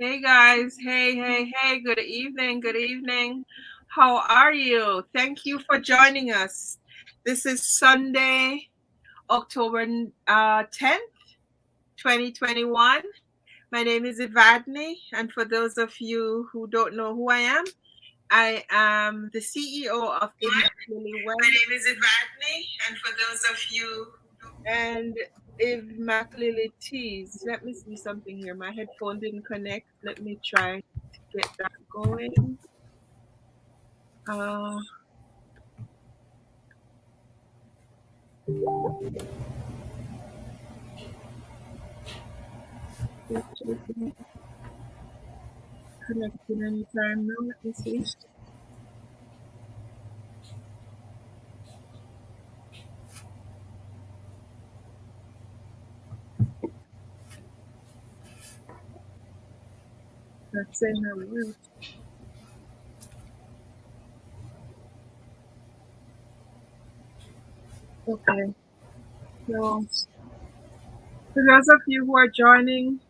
Hey guys, hey, good evening, good evening. How are you? Thank you for joining us. This is Sunday, October 10th, 2021. My name is Evadne, and for those of you who don't know who I am the CEO of Immaculately Well. My name is Evadne, and for those of you and Immaculately Teas. Let me see something here. My headphone didn't connect. Let me try to get that going. Uh, it should be connected anytime now. Let me see. That's saying how it works. Okay. So, for those of you who are joining,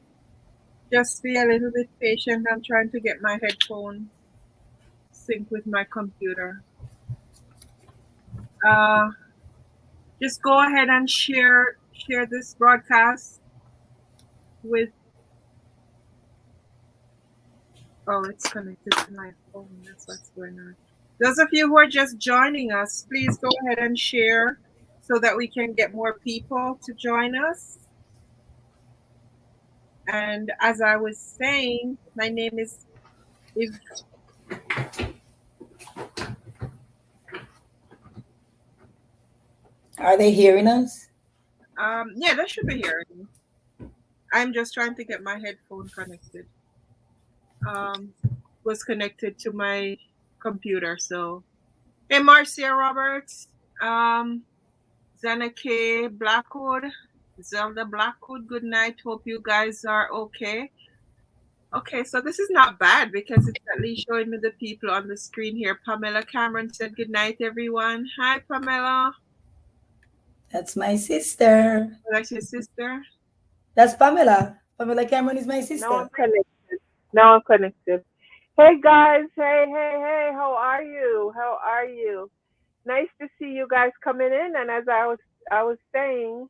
just be a little bit patient. I'm trying to get my headphone sync with my computer. Uh, just go ahead and share this broadcast with. Oh, it's connected to my phone. That's what's going on. Those of you who are just joining us, please go ahead and share so that we can get more people to join us. And as I was saying, my name is If. Are they hearing us? Yeah, that should be hearing. I'm just trying to get my headphone connected. Um, was connected to my computer. So, hey, Marcia Roberts, Zana K. Blackwood, Zelda Blackwood. Good night. Hope you guys are okay. Okay, so this is not bad because it's at least showing me the people on the screen here. Pamela Cameron said good night, everyone. Hi, Pamela. That's my sister. That's your sister. That's Pamela. Pamela Cameron is my Now sister. I'm connected. Now I'm connected. Hey guys, hey, how are you? How are you? Nice to see you guys coming in. And as I was saying,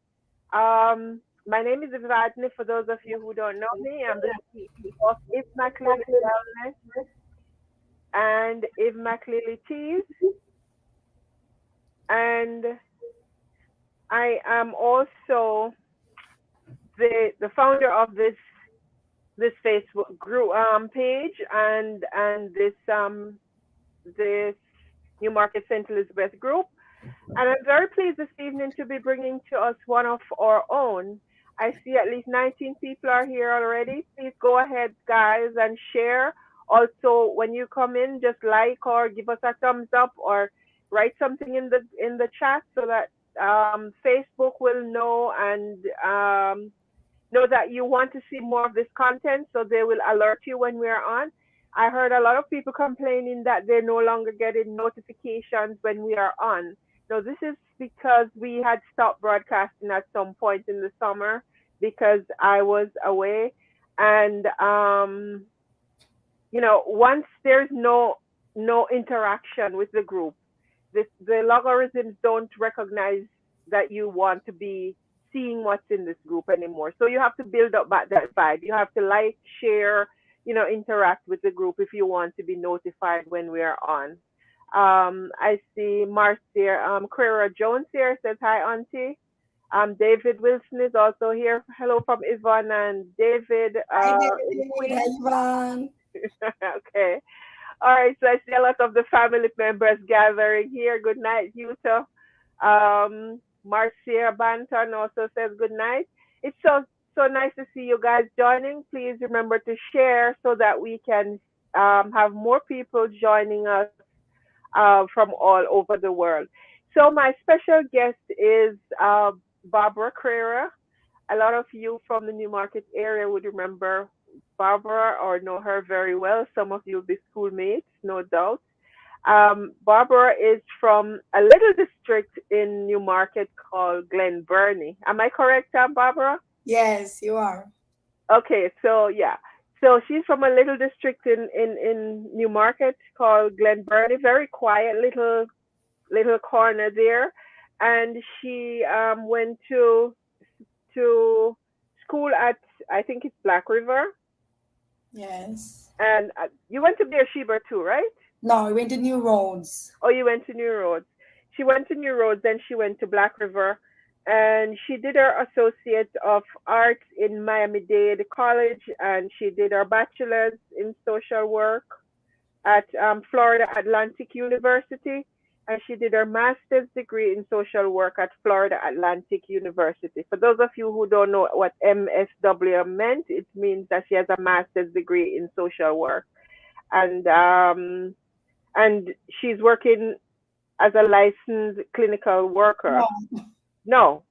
my name is Evadne. For those of you who don't know me, I'm the CEO of Immaculate Wellness and Immaculate Teas, and I am also the founder of this Facebook group page and this New Market St. Elizabeth group. And I'm very pleased this evening to be bringing to us one of our own. I see at least 19 people are here already. Please go ahead, guys, and share. Also, when you come in, just like or give us a thumbs up or write something in the chat so that Facebook will know and know that you want to see more of this content, so they will alert you when we are on. I heard a lot of people complaining that they're no longer getting notifications when we are on. Now, this is because we had stopped broadcasting at some point in the summer because I was away. And, once there's no interaction with the group, the logarithms don't recognize that you want to be seeing what's in this group anymore. So you have to build up that vibe. You have to like, share, interact with the group if you want to be notified when we are on. I see Marcia Crearer Jones here says hi, Auntie. David Wilson is also here. Hello from Yvonne and David Hi, in David. Hi, Queens. Yvonne. Okay. All right, so I see a lot of the family members gathering here. Good night, Utah. Marcia Banton also says good night. It's so nice to see you guys joining. Please remember to share so that we can have more people joining us from all over the world. So my special guest is Barbara Crearer. A lot of you from the Newmarket area would remember Barbara or know her very well. Some of you will be schoolmates, no doubt. Barbara is from a little district in Newmarket called Glen Burnie. Am I correct, Barbara? Yes, you are. Okay, so yeah. So she's from a little district in Newmarket called Glen Burnie, very quiet little corner there. And she went to school at, I think it's Black River. Yes. And you went to Beersheba too, right? No, we went to New Roads. Oh, you went to New Roads. She went to New Roads, then she went to Black River, and she did her Associate of Arts in Miami-Dade College, and she did her bachelor's in social work at Florida Atlantic University, and she did her master's degree in social work at Florida Atlantic University. For those of you who don't know what MSW meant, it means that she has a master's degree in social work, and she's working as a licensed clinical worker. No. No,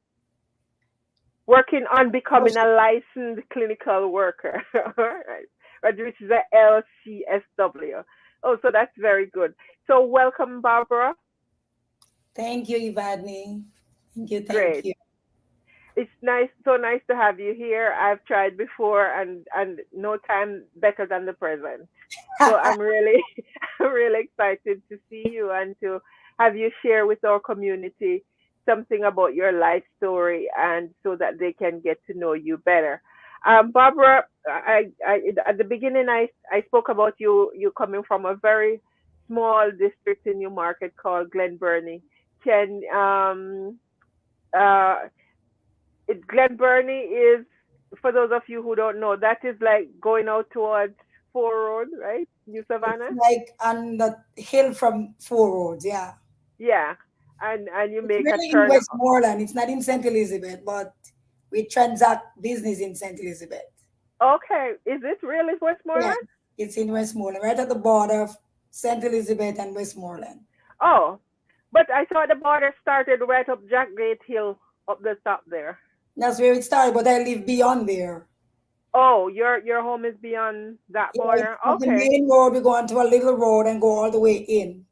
working on Oh, becoming a licensed clinical worker, right? Which is a LCSW. Oh, so that's very good. So welcome, Barbara. thank you, Ivani. Thank you, thank Great. you. It's nice, so nice to have you here. I've tried before, and no time better than the present. So I'm really, I'm really excited to see you and to have you share with our community something about your life story, and so that they can get to know you better. Barbara, at the beginning, I spoke about you coming from a very small district in Newmarket called Glen Burnie. Can uh, Glen Burnie is, for those of you who don't know, that is like going out towards Four Road, right? New It's Savannah. like on the hill from Four Roads, yeah. Yeah, and you It's make a really in turn. Westmoreland. It's not in St. Elizabeth, but we transact business in St. Elizabeth. Okay, is this really Yeah, Westmoreland? it's in Westmoreland, right at the border of St. Elizabeth and Westmoreland. Oh, but I thought the border started right up Jackgate Hill up the top there. That's where it started, but I live beyond there. Oh, your home is beyond that Yeah, border. from the Okay, main road, we go onto a little road and go all the way in.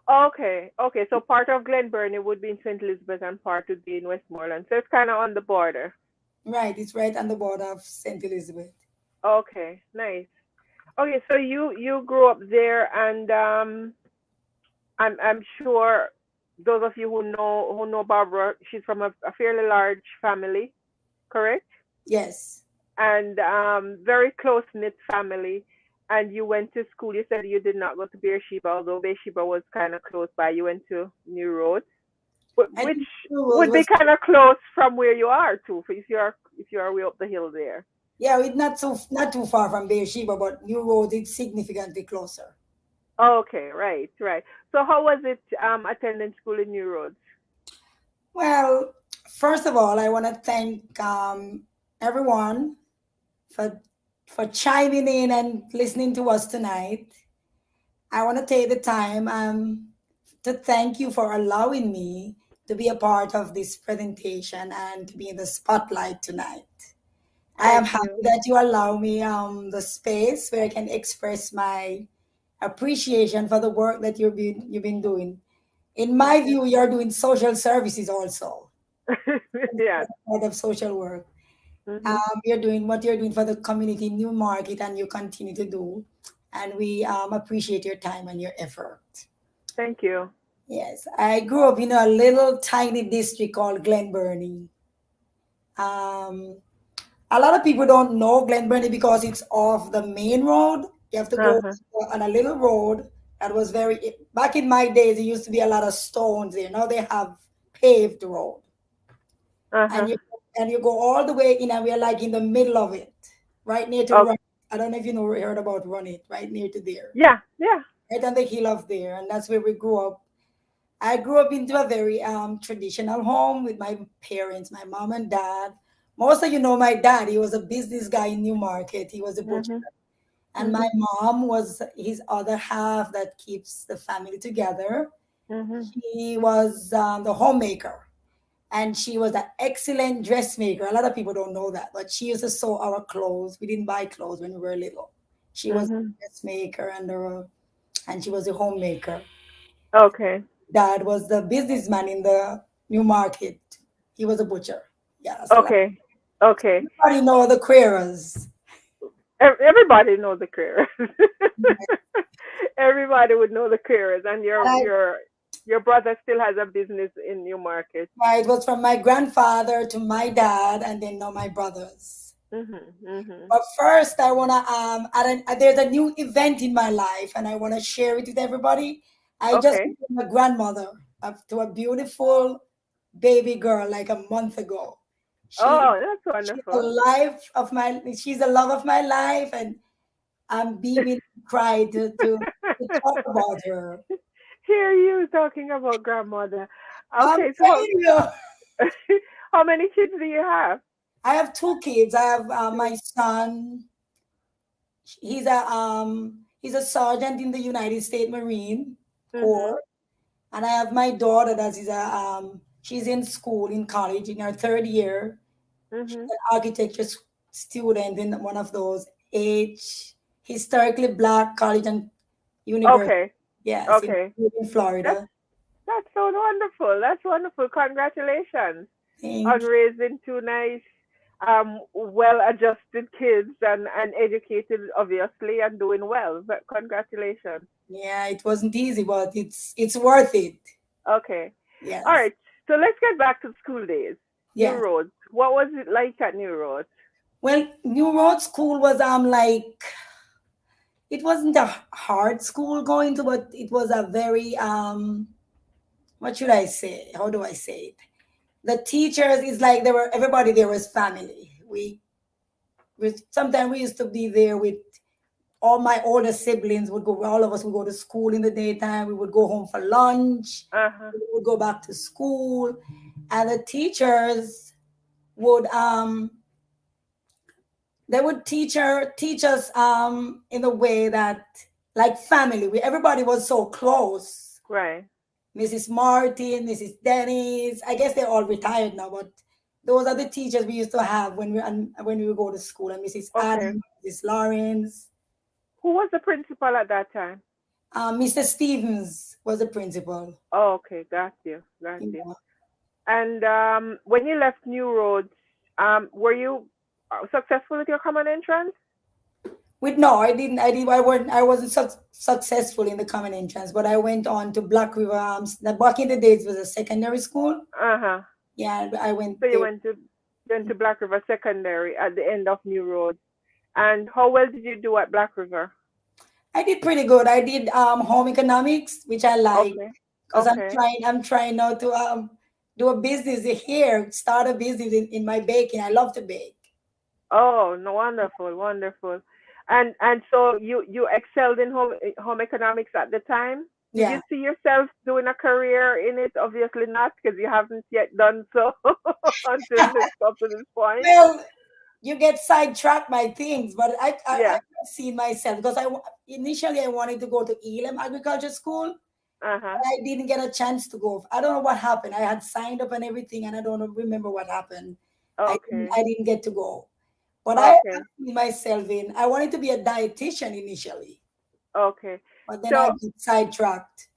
okay, okay. So part of Glen Burnie would be in St. Elizabeth, and part would be in Westmoreland. So it's kind of on the border. Right, it's right on the border of St. Elizabeth. Okay, nice. Okay, so you grew up there, and I'm sure those of you who know Barbara, she's from a fairly large family, correct? Yes, And very close knit family. And you went to school. You said you did not go to Beersheba, although Beersheba was kind of close by. You went to New Road, I which think New Road would be was, kind of close from where you are too, if you are way up the hill there. yeah, it's not too far from Beersheba, but New Road is significantly closer. Okay, right, right. So how was it attending school in New Roads? Well, first of all, I want to thank everyone for chiming in and listening to us tonight. I want to take the time to thank you for allowing me to be a part of this presentation and to be in the spotlight tonight. I am Thank happy you. that you allow me the space where I can express my appreciation for the work that you've been doing. In Thank my you. view, you're doing social services also, Yeah. part of social work. Mhm. You're doing what you're doing for the community in New Market, and you continue to do. And we appreciate your time and your effort. Thank you. Yes, I grew up in a little tiny district called Glen Burnie. Um, a lot of people don't know Glen Burnie because it's off the main road. You have to go Uh-huh. on a little road that was back in my days, there used to be a lot of stones there. Now they have paved road. And Uh-huh. you go all the way in, and we are like in the middle of it, right near to Okay. Run. I don't know if heard about Run It, right near to there, Yeah, yeah. right on the hill of there, and that's where we grew up. I grew up into a very traditional home with my parents, my mom and dad. Most of you know my dad. He was a business guy in Newmarket. He was a butcher. Mhm. And my Mhm. mom was his other half that keeps the family together. Mhm. She was the homemaker. And she was an excellent dressmaker. A lot of people don't know that, but she used to sew our clothes. We didn't buy clothes when we were little. She was a Mhm. dressmaker and she was a homemaker. Okay. Dad was the businessman in the new market. He was a butcher. Yeah, so like Okay. Okay. everybody know the Crearers. Everybody knows the Crearer. Everybody would know the Crearers, and I, your brother still has a business in Newmarket. it was from my grandfather to my dad, and then now my brothers. Mhm. Mhm. But first, I wanna there's a new event in my life, and I wanna share it with everybody. I just Okay. became a grandmother to a beautiful baby girl like a month ago. She Oh, that's she's the wonderful. life of my she's the love of my life, and I'm beaming cry to talk about her. Hear you talking about grandmother. I'm Okay, so telling you, how many kids do you have? I have two kids. I have my Two. son. He's a sergeant in the United States Marine Mhm. Corps, and I have my daughter that is she's in school in college in her third year. She's Mhm. an architecture student in one of those H historically black college and university. Okay. Yes, Okay. in That's Florida. that's so wonderful. That's wonderful. Congratulations on Thank raising two nice, well-adjusted kids and educated, obviously, and doing well. But congratulations. Yeah, it wasn't easy, but it's worth it. Okay. All Yes. right. So let's get back to school days. New Yes. Roads. What was it like at New Roads? Well, New Road School was like it wasn't a hard school going to, but it was a very what should I say? How do I say it? The teachers is like they were everybody there was family. We sometimes we used to be there with all my older siblings would go, all of us would go to school in the daytime. We would go home for lunch. Uh huh. We would go back to school. And the teachers would they would teach us in a way that like family. Everybody was so close. Right. Mrs. Martin, Mrs. Dennis. I guess they're all retired now, but those are the teachers we used to have when we would go to school. And Mrs. Okay. Adams, Mrs. Lawrence, Who was the principal at that time? Mr. Stevens was the principal. Oh, okay. Got you. Got you. Yeah. And when you left New Roads, were you successful with your common entrance? With no, I didn't. I wasn't successful in the common entrance, but I went on to Black River. Back in the days, it was a secondary school. Uh huh. Yeah, I went So you there. went to Black River Secondary at the end of New Roads. And how well did you do at Black River? I did pretty good. I did home economics, which I like Okay. because I'm Okay. trying. I'm trying now to do a business here, start a business in my baking. I love to bake. Oh, no, wonderful, wonderful. And so you excelled in home economics at the time. Did Yeah. you see yourself doing a career in it? Obviously not, because you haven't yet done so until this up to this point. Well, you get sidetracked by things, but I Yeah. can see myself because initially I wanted to go to Elam Agriculture School. Uh huh. I didn't get a chance to go. I don't know what happened. I had signed up and everything, and I don't remember what happened. Okay. I didn't get to go. But I Okay. see myself in. I wanted to be a dietitian initially, Okay. but then I So got sidetracked.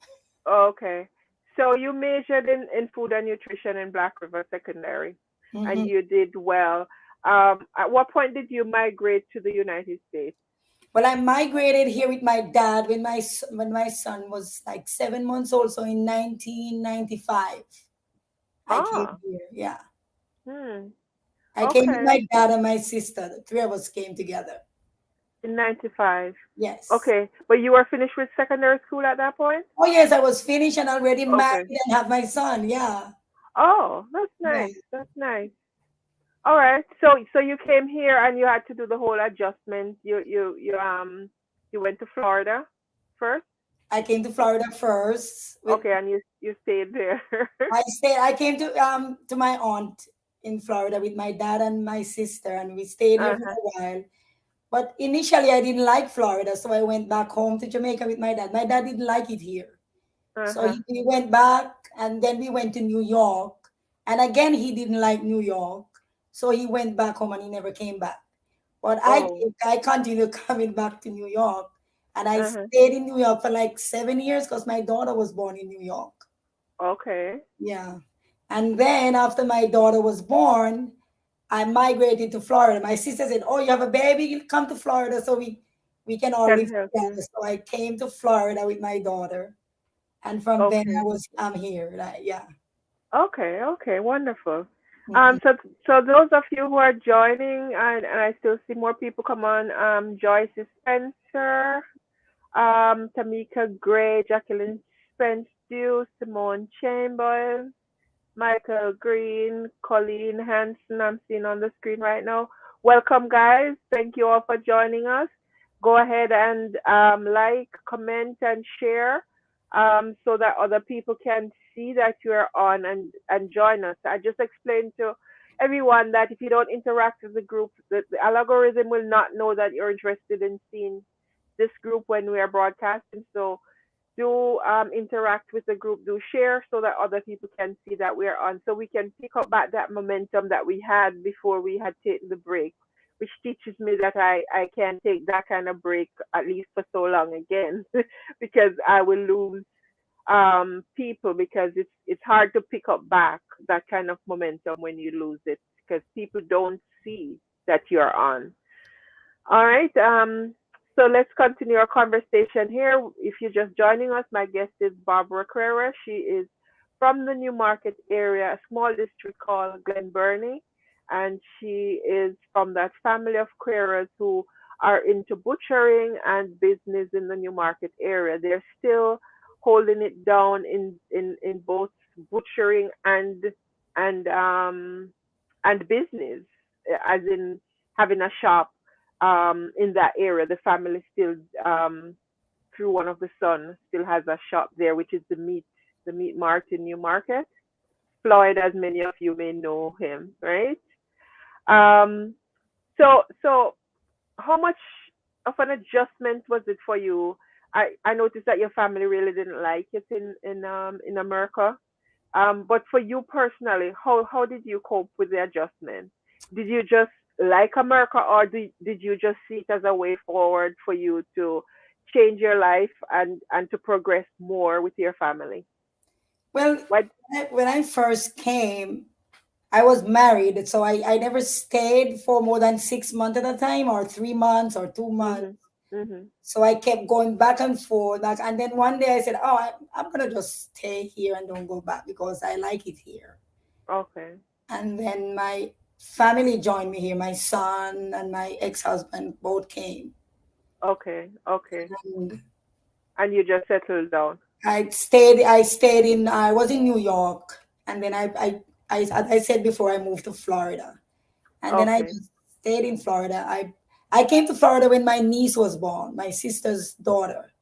okay. So you majored in food and nutrition in Black River Secondary, and Hmm. you did well. At what point did you migrate to the United States? Well, I migrated here with my dad when my son was like 7 months old. So in 1995, I came Ah. here. Yeah, Hmm. I came with Okay. my dad and my sister. The three of us came together. In 95. Yes. Okay. But you were finished with secondary school at that point? Oh yes, I was finished and already married Okay. and have my son. Yeah. Oh, that's Yeah. nice. That's nice. All right. So you came here and you had to do the whole adjustment. You went to Florida first. I came to Florida first. With Okay, and you stayed there. I came to my aunt in Florida with my dad and my sister, and we stayed here for Uh-huh. a while. But initially, I didn't like Florida, so I went back home to Jamaica with my dad. My dad didn't like it here, so Uh-huh. we went back, and then we went to New York, and again he didn't like New York, so he went back home and he never came back. But Oh. I continued coming back to New York, and I Uh-huh. stayed in New York for like 7 years because my daughter was born in New York. Okay. Yeah. And then after my daughter was born, I migrated to Florida. My sister said, "Oh, you have a baby? You come to Florida so we can all Can live help together." you. So I came to Florida with my daughter, and from then Okay. I'm here. Like, yeah. Okay, okay, wonderful. Mhm. So those of you who are joining, and I still see more people come on. Joyce Spencer, Tamika Gray, Jacqueline Spence, Dew, Simone Chambers, Michael Green, Colleen Hanson, I'm seeing on the screen right now. Welcome, guys. Thank you all for joining us. Go ahead and like, comment, and share so that other people can see that you're on and join us. I just explained to everyone that if you don't interact with the group, the algorithm will not know that you're interested in seeing this group when we are broadcasting. So do interact with the group, do share so that other people can see that we're on, so we can pick up back that momentum that we had before we had taken the break, which teaches me that I can't take that kind of break at least for so long again because I will lose people because it's hard to pick up back that kind of momentum when you lose it because people don't see that you're on. All right. So let's continue our conversation here. If you're just joining us, my guest is Barbara Crearer. She is from the New Market area, a small district called Glen Burnie, and she is from that family of Crearers who are into butchering and business in the New Market area. They're still holding it down in both butchering and and business, as in having a shop in that area. The family still, through one of the sons, still has a shop there, which is the meat mart in New Market. Floyd, as many of you may know him, right? Um, so how much of an adjustment was it for you? I noticed that your family really didn't like it in America. But for you personally, how did you cope with the adjustment? Did you just like America, or did you just see it as a way forward for you to change your life and to progress more with your family? Well, What? when I first came, I was married, so I never stayed for more than 6 months at a time, or 3 months, or 2 months. Mhm. Mhm. So I kept going back and forth. Like, and then one day I said, "Oh, I'm gonna just stay here and don't go back because I like it here." Okay. And then my family joined me here. My son and my ex-husband both came, Okay. Okay. and And you just settled down. I stayed in. I was in New York, and then as I said before, I moved to Florida, and then I Okay. just stayed in Florida. I came to Florida when my niece was born, my sister's daughter.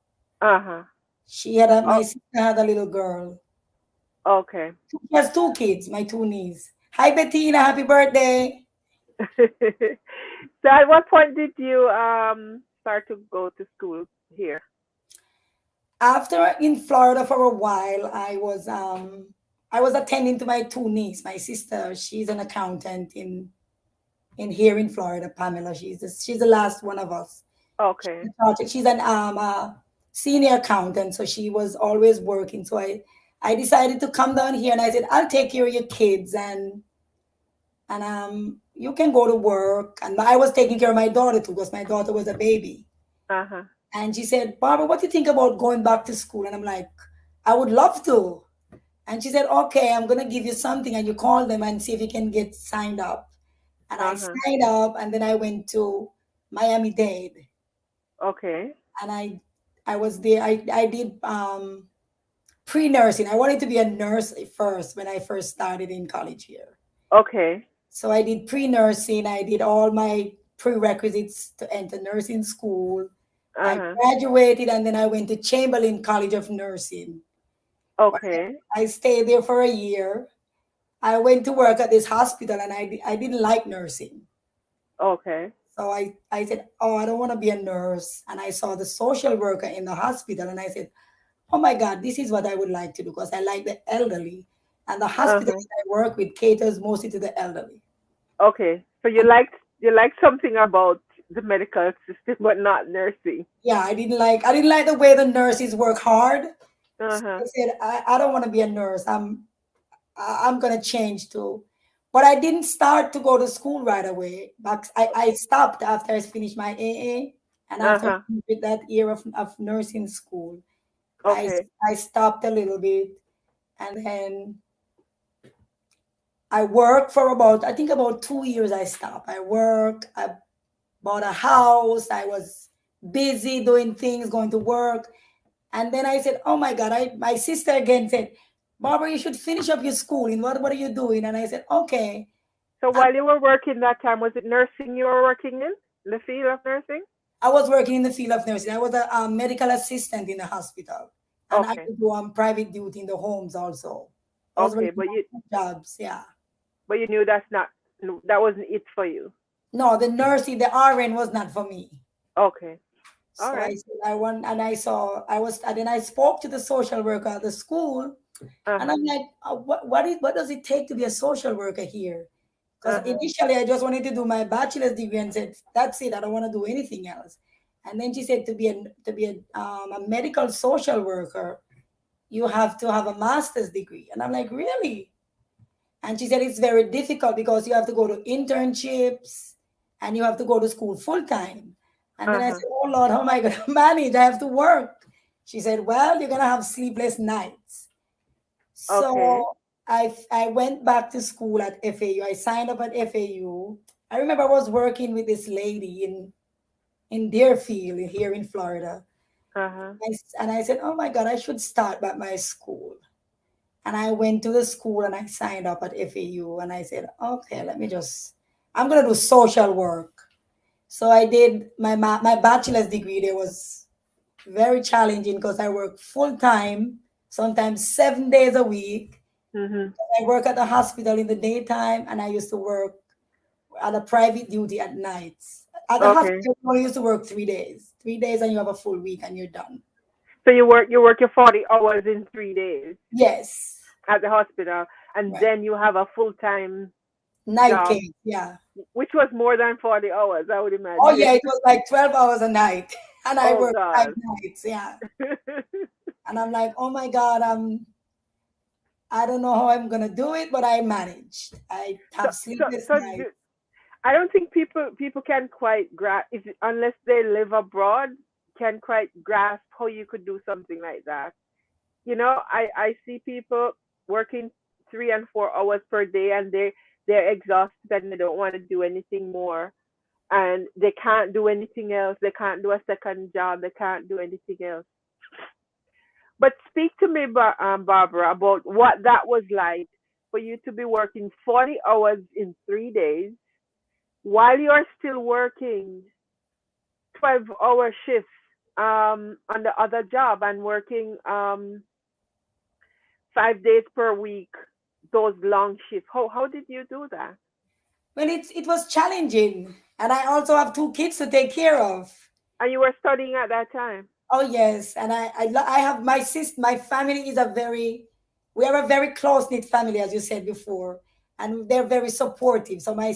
Uh huh. My Oh. sister had a little girl. Okay. She has two kids, my two nieces. Hi Bettina, happy birthday. So at what point did you start to go to school here? After in Florida for a while, I was attending to my two nieces. My sister, she's an accountant in here in Florida, Pamela. She's the last one of us. Okay. She's an senior accountant, so she was always working. So I decided to come down here, and I said, "I'll take care of your kids, and you can go to work." And I was taking care of my daughter too, because my daughter was a baby. Uh huh. And she said, "Barbara, what do you think about going back to school?" And I'm like, "I would love to." And she said, "Okay, I'm gonna give you something, and you call them and see if you can get signed up." And I Uh huh. signed up, and then I went to Miami Dade, Okay. and I was there. I did pre-nursing. I wanted to be a nurse first when I first started in college here. Okay. So I did pre-nursing. I did all my prerequisites to enter nursing school. Uh I huh. graduated, and then I went to Chamberlain College of Nursing. Okay. I stayed there for a year. I went to work at this hospital, and I didn't like nursing. Okay. So I said, "Oh, I don't want to be a nurse." And I saw the social worker in the hospital, and I said, "Oh my God, this is what I would like to do because I like the elderly." And the Uh hospital huh. that I work with caters mostly to the elderly. Okay. So And you liked something about the medical system, but not nursing. yeah, I didn't like the way the nurses work hard. Uh So huh. I said, I don't want to be a nurse. I'm gonna change to But I didn't start to go to school right away. But I stopped after I finished my AA, and after I Uh-huh. finished with that year of nursing school. I Okay. I stopped a little bit, and then I worked for about, I think about 2 years. I stopped. I worked. I bought a house. I was busy doing things, going to work, and then I said, "Oh my God!" My sister again said, "Barbara, you should finish up your schooling. What are you doing?" And I said, "Okay." So And while you were working that time, was it nursing you were working in? The field of nursing? I was working in the field of nursing. I was a medical assistant in the hospital, and I Okay. could do private duty in the homes also. I was Okay, working on two jobs. Yeah. but you knew that's not that wasn't it for you. No, the nursing, the RN was not for me. Okay. All So I right. said I want, and I saw I was, and then I spoke to the social worker at the school, and Uh-huh. I'm like, what does it take to be a social worker here? Because Uh-huh. initially I just wanted to do my bachelor's degree and said that's it. I don't want to do anything else. And then she said a medical social worker, you have to have a master's degree. And I'm like, really? And she said it's very difficult because you have to go to internships and you have to go to school full time. And then I Uh-huh. said, oh Lord, how am I going to manage? I have to work. She said, well, you're going to have sleepless nights. Okay. So I went back to school at FAU. I signed up at FAU. I remember I was working with this lady in Deerfield here in Florida. Uh-huh. And I said, oh my God, I should start back my school. And I went to the school and I signed up at FAU and I said, okay, I'm going to do social work. So I did my bachelor's degree. There was very challenging because I work full time, sometimes 7 days a week. Mhm. I work at the hospital in the daytime and I used to work at a private duty at nights. At the Okay. hospital, I used to work 3 days. 3 days and you have a full week and you're done. So you work your 40 hours in 3 days Yes. at the hospital, and Right. then you have a full-time Night job, case. Yeah. which was more than 40 hours, I would Oh imagine. yeah, it was like 12 hours a night. And I Oh worked five God. nights. Yeah. And I'm like, oh my God, I don't know how I'm gonna do it, but I managed. I so have so sleepless so nights. I don't think people can quite grasp, if unless they live abroad, can quite grasp how you could do something like that. I see people working 3 and 4 hours per day, and they're exhausted and they don't want to do anything more, and they can't do anything else. They can't do a second job. They can't do anything else. But speak to me, Barbara, about what that was like for you to be working 40 hours in 3 days while you're still working 12-hour shifts on the other job, and working 5 days per week, those long shifts. How did you do that? Well, it was challenging, and I also have two kids to take care of. And you were studying at that time. Oh yes, and I have my sister. My family is we are a very close knit family, as you said before, and they're very supportive. So my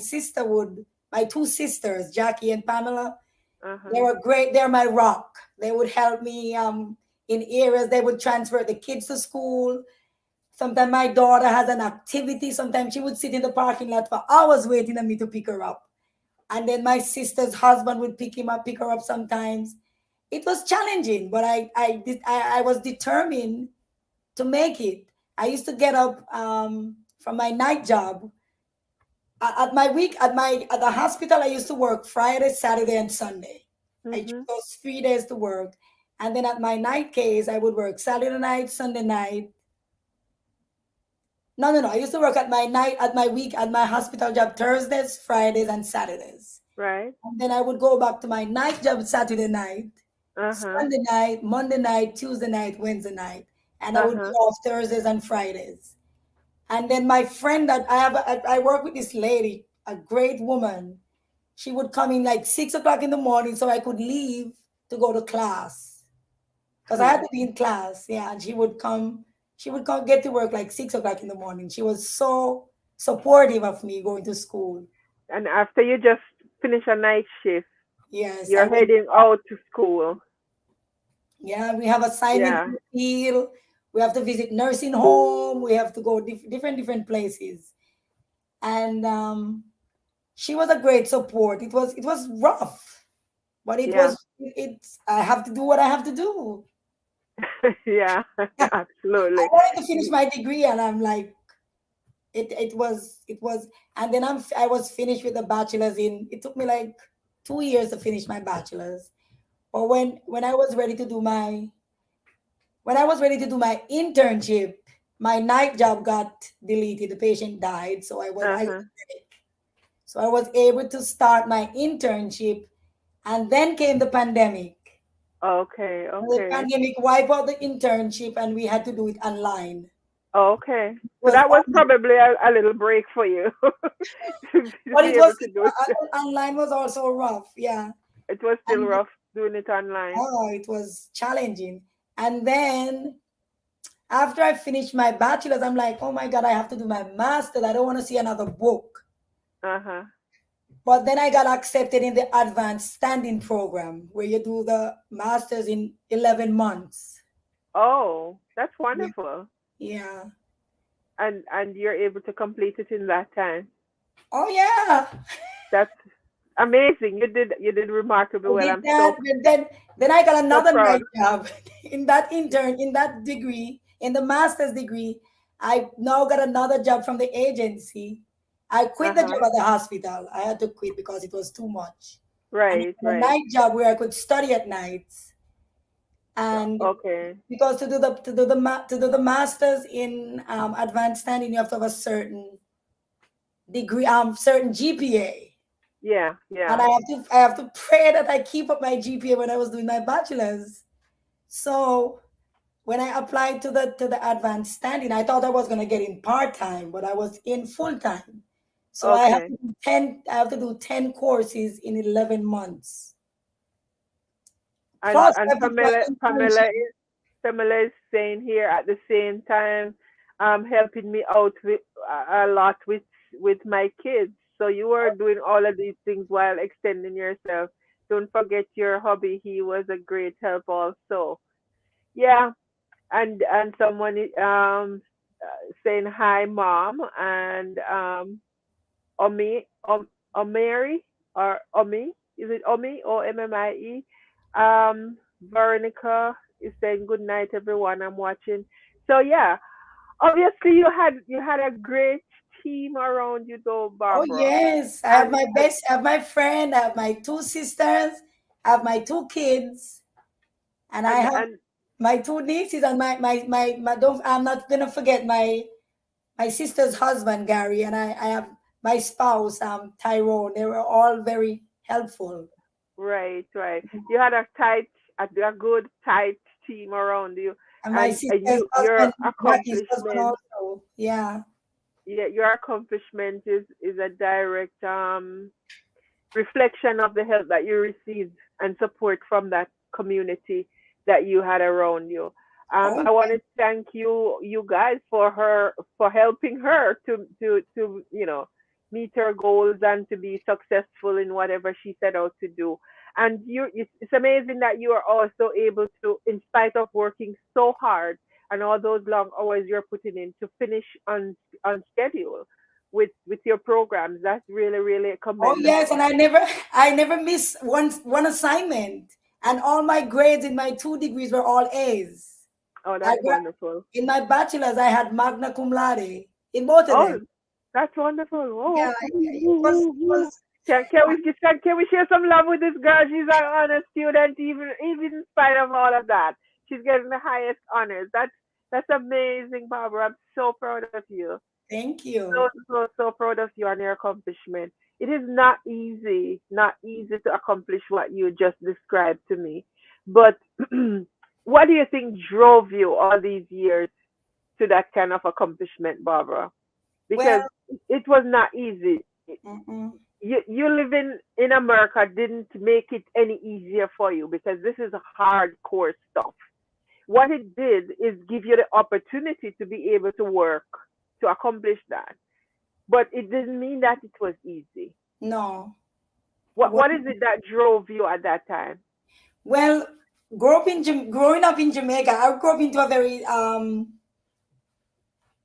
two sisters, Jackie and Pamela, Uh they huh. were great. They're my rock. They would help me in areas. They would transfer the kids to school. Sometimes my daughter has an activity. Sometimes she would sit in the parking lot for hours waiting on me to pick her up. And then my sister's husband would pick her up sometimes. It was challenging, but I was determined to make it. I used to get up from my night job at my week at the hospital. I used to work Friday, Saturday, and Sunday. I chose Mhm. those 3 days to work, and then at my night case, I would work Saturday night, Sunday night. No, no, no. I used to work at my hospital job Thursdays, Fridays, and Saturdays. Right. And then I would go back to my night job Saturday night, Uh huh. Sunday night, Monday night, Tuesday night, Wednesday night, and I Uh would be huh. off Thursdays and Fridays. And then my friend that I work with this lady, a great woman. She would come in like 6 o'clock in the morning so I could leave to go to class because I Hmm. had to be in class. Yeah, and she would come get to work like 6 o'clock in the morning. She was so supportive of me going to school. And after you just finish a night shift, Yes, I you're went. heading out to school. Yeah, we have assignments in Yeah. the field. We have to visit nursing home. We have to go different places. and she was a great support. It was rough, but Yeah. it's I have to do what I have to do. Yeah, I absolutely. wanted to finish my degree, and I'm like, it was, and then I was finished with the bachelor's in. It took me like 2 years to finish my bachelor's. But when I was ready to do my when I was ready to do my internship, my night job got deleted. The patient died, I Uh-huh. so I was able to start my internship, and then came the pandemic. Okay, The okay. pandemic wiped out the internship, and we had to do it online. Okay. It So was that was online, probably a little break for you to but be able to do it. online was also rough. Yeah, It was still and rough doing it online. oh, it was challenging. And then after I finished my bachelor's, I'm like, oh my God, I have to do my master's. I don't want to see another book. Uh-huh. But then I got accepted in the advanced standing program where you do the master's in 11 months. Oh, that's Yeah. wonderful. Yeah. And you're able to complete it in that time. Oh, yeah. That's amazing. You did remarkably I well. did I'm that. so But then I got so another proud. night job in that degree, in the master's degree. I now got another job from the agency. I quit the Uh-huh. job at the hospital. I had to quit because it was too much. And I Right, got a right. night job where I could study at nights. And Okay. because to do the masters in advanced standing, you have to have a certain degree, certain GPA. Yeah, And yeah. I have to pray that I keep up my GPA when I was doing my bachelor's. So when I applied to the advanced standing, I thought I was gonna get in part time, but I was in full time. So Okay. I have to do 10 courses in 11 months. And Plus I and have to do my internship. Pamela is saying here at the same time, helping me out with a lot with my kids. So you were doing all of these things while extending yourself. Don't forget your hobby. He was a great help also. Yeah, and someone saying hi, mom, and Omi, Omeri, or Omi. Is it Omi or Mmie? Veronica is saying good night, everyone. I'm watching. So yeah, obviously you had a great team around you, though, Oh Barbara. yes, And I have my friend, I have my two sisters, I have my two kids, and I and have and my two nieces, and my don't I'm not gonna forget my sister's husband Gary, and I have my spouse Tyrone. They were all very helpful. right, right. You had a good tight team around you, And my and sister's your husband, Jackie's husband accomplishment. also. Yeah. Yeah, your accomplishment is a direct reflection of the help that you received and support from that community that you had around you. Oh I want to thank you guys for helping her to meet her goals and to be successful in whatever she set out to do. And it's amazing that you are also able to, in spite of working so hard and all those long hours you're putting in, to finish on schedule with your programs. That's really really oh yes, commendable. and I never miss one assignment. And all my grades in my two degrees were all A's. Oh, I that's got wonderful. in my bachelor's I had magna cum laude in both of them. Oh, that's wonderful. Yeah, Oh, it was can we share some love with this girl? She's an honor student, even in spite of all of that. She's getting the highest honors. That's amazing, Barbara. I'm so proud of you. thank So you. so so proud of you and your accomplishment. It is not easy to accomplish what you just described to me. But what do you think drove you all these years to that kind of accomplishment, Barbara? Because Well, it was not easy. mm-mm. You living in America didn't make it any easier for you because this is hardcore stuff. What it did is give you the opportunity to be able to work to accomplish that. But it didn't mean that it was easy. No. It What was, what is it that drove you at that time? well, growing up in Jamaica, I grew up into a very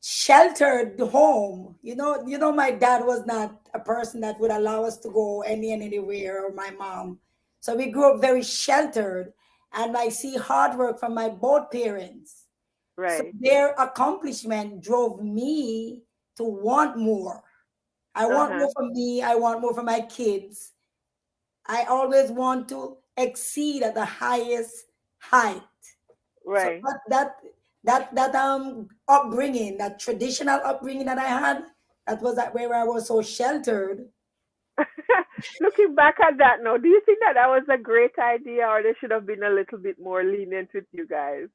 sheltered home. My dad was not a person that would allow us to go anywhere, or my mom. So we grew up very sheltered, and I see hard work from my both parents. So Right. their accomplishment drove me to want more. I want Uh-huh. more for me. I want more for my kids. I always want to exceed at the highest height. So Right. that upbringing, that traditional upbringing that I had, that was that where I was so sheltered. Looking back at that now, do you think that that was a great idea, or they should have been a little bit more lenient with you guys?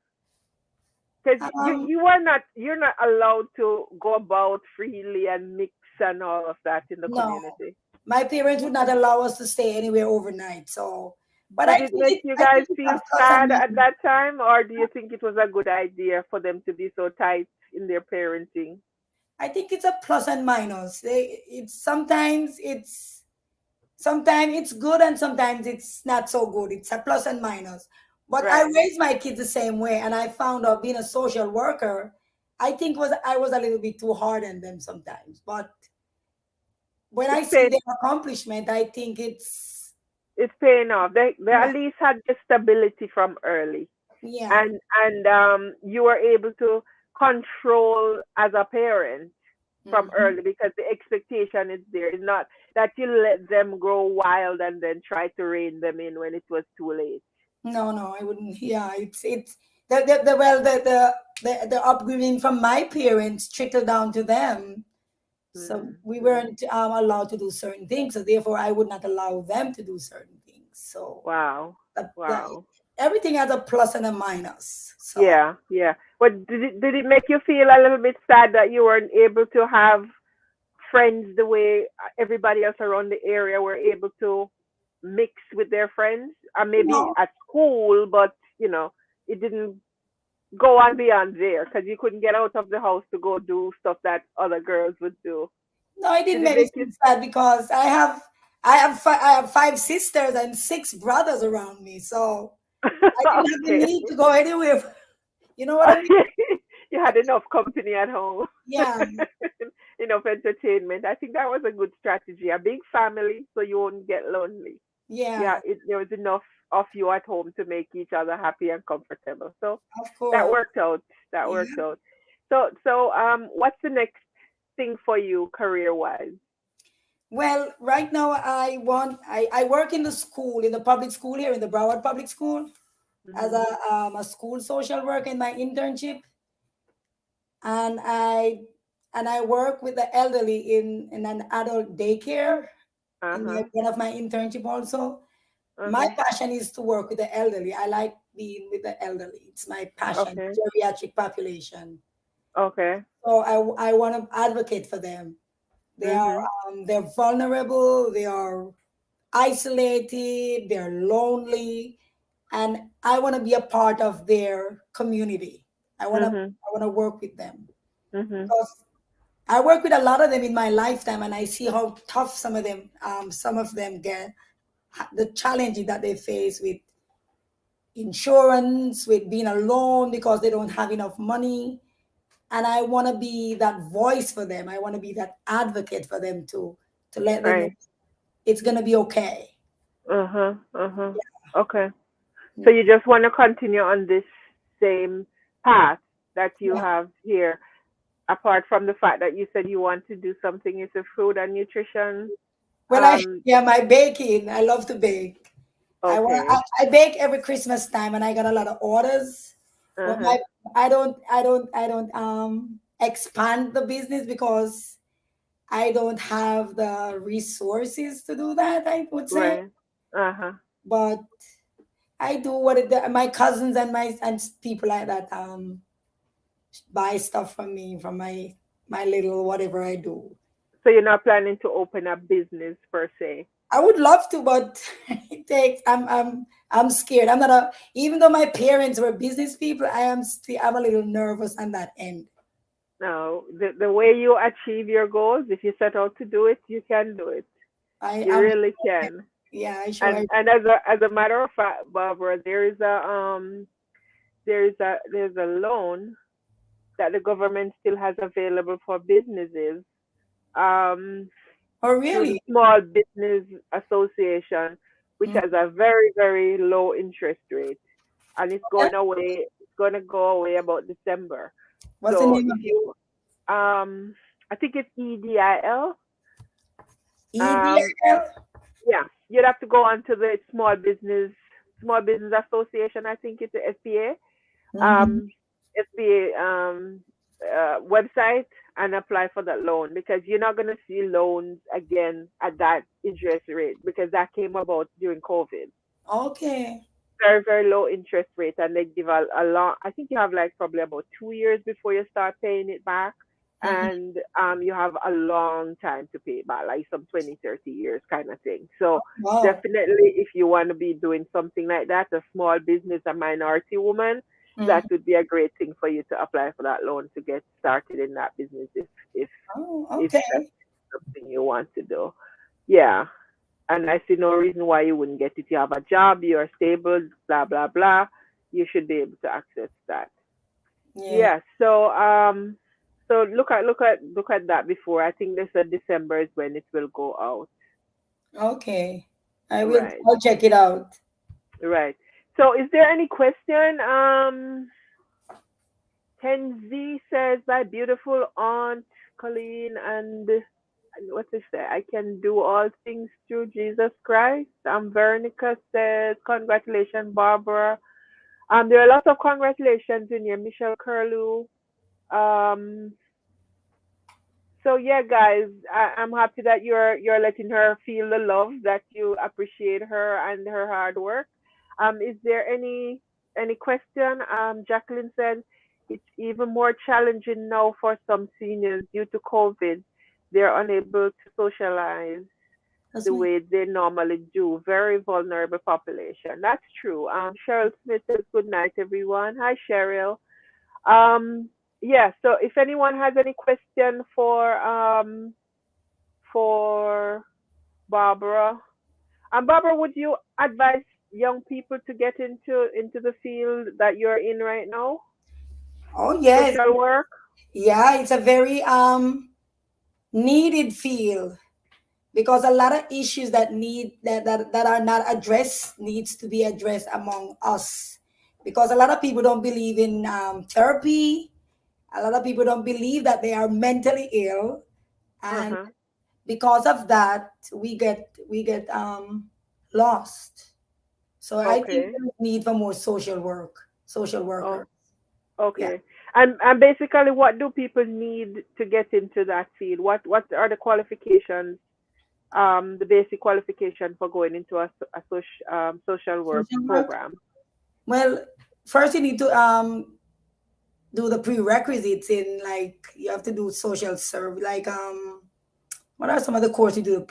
Because Um, you're not allowed to go about freely and mix and all of that in the no, community. my parents would not allow us to stay anywhere overnight. So, but Did it make you I guys think it's a feel plus and sad at minus. that time, or do you think it was a good idea for them to be so tight in their parenting? I think it's a plus and minus. Sometimes it's good and sometimes it's not so good. It's a plus and minus. But I Right. raised my kids the same way, and I found out being a social worker, I was a little bit too hard on them sometimes. But when I It's see paying their accomplishment, I think it's paying off. They yeah, at least had the stability from early. yeah, And you were able to control as a parent from mhm. early because the expectation is there. It's not that you let them grow wild and then try to rein them in when it was too late. No, no, I wouldn't. Yeah, it's the well the upbringing from my parents trickled down to them. So Mm, we mm. weren't allowed to do certain things. So therefore, I would not allow them to do certain things. So Wow. the Wow. everything has a plus and a minus. So Yeah, yeah. But did it make you feel a little bit sad that you weren't able to have friends the way everybody else around the area were able to mix with their friends? Or maybe no, at school, but it didn't go on beyond there because you couldn't get out of the house to go do stuff that other girls would do. no, it Did didn't it make me make you? feel sad because I have five sisters and six brothers around me. So I didn't have the Okay. need to go anywhere. You know what I mean? You had enough company at home. Yeah, Enough entertainment. I think that was a good strategy. A big family so you won't get lonely. Yeah, yeah, there was enough of you at home to make each other happy and comfortable. So of that course. worked out. That worked Yeah. out. So what's the next thing for you career wise? Well, right now I work in the school, in the public school here in the Broward Public School as Mhm. a school social worker in my internship, and I work with the elderly in an adult daycare Uh in huh. one of my internship also. Uh My huh. passion is to work with the elderly. I like being with the elderly. It's my passion, Okay. geriatric population. Okay. So I want to advocate for them. Mhm. They're vulnerable. They are isolated, they're lonely, and I want to be a part of their community. Mhm. I want to work with them Mhm. because I work with a lot of them in my lifetime, and I see how tough some of them get, the challenges that they face with insurance, with being alone because they don't have enough money. And I want to be that voice for them. I want to be that advocate for them to let them know Right. it's gonna be okay. Uh huh. Uh huh. Okay. So Yeah. you just want to continue on this same path that you Yeah. have here, apart from the fact that you said you want to do something with the food and nutrition. Well, Um. my baking. I love to bake. Okay. I bake every Christmas time, and I got a lot of orders. Uh But huh. I don't expand the business because I don't have the resources to do that. I would say, Right. Uh huh. but I do my cousins and people like that buy stuff from me from my little whatever I do. So you're not planning to open a business per se. I would love to, but I'm scared. I'm not a even though my parents were business people, I'm a little nervous on that end. No, the way you achieve your goals, if you set out to do it, you can do it. You I'm really sure I can. can. Yeah, I sure I And as a matter of fact, Barbara, there's a loan that the government still has available for businesses. Um, Oh, Through the really? Small Business Association, which Mm, has a very, very low interest rate, and it's okay. going away. It's going to go away about December. What's the So name if of it? you, I think it's EDIL. Um, EDL? yeah, you'd have to go on to the Small Business Association. I think it's the SBA. Mm-hmm. Um, SBA website and apply for that loan because you're not going to see loans again at that interest rate because that came about during COVID. Okay. Very, very low interest rate, and they give a long, I think you have like probably about 2 years before you start paying it back. Mm-hmm. And you have a long time to pay it back, like some 20, 30 years kind of thing. So Wow. definitely if you want to be doing something like that, a small business, a minority woman, that Mm. would be a great thing for you to apply for that loan to get started in that business if Oh, if that's okay. something you want to do. Yeah. And I see no reason why you wouldn't get it. You have a job, you're stable, blah blah blah. You should be able to access that. Yeah. Yeah. So look at that before. I think they said December is when it will go out. Okay. I will. Right. I'll check it out. Right. So is there any question? Ken Z says, my beautiful aunt Colleen and what is that? I can do all things through Jesus Christ. Veronica says, congratulations, Barbara. There are lots of congratulations in here. Michelle Curlew. Um, so yeah, guys, I'm happy that you're letting her feel the love that you appreciate her and her hard work. Is there any question? Jacqueline said it's even more challenging now for some seniors due to COVID. They're unable to socialize That's the me. way they normally do. Very vulnerable population. That's true. Cheryl Smith says good night, everyone. Hi, Cheryl. Um, yeah, so if anyone has any question for Barbara, Barbara, would you advise young people to get into the field that you're in right now, Oh, yes. social work? Yeah, it's a very needed field because a lot of issues that are not addressed needs to be addressed among us because a lot of people don't believe in therapy. A lot of people don't believe that they are mentally ill, Uh and huh. because of that, we get lost. So I think Okay. there is need for more social Oh, workers. Yeah. okay. And basically, what do people need to get into that field? What are the qualifications? The basic qualification for going into a social work Social work. program. Well, first you need to do the prerequisites in, like, you have to do social serve, like what are some of the courses you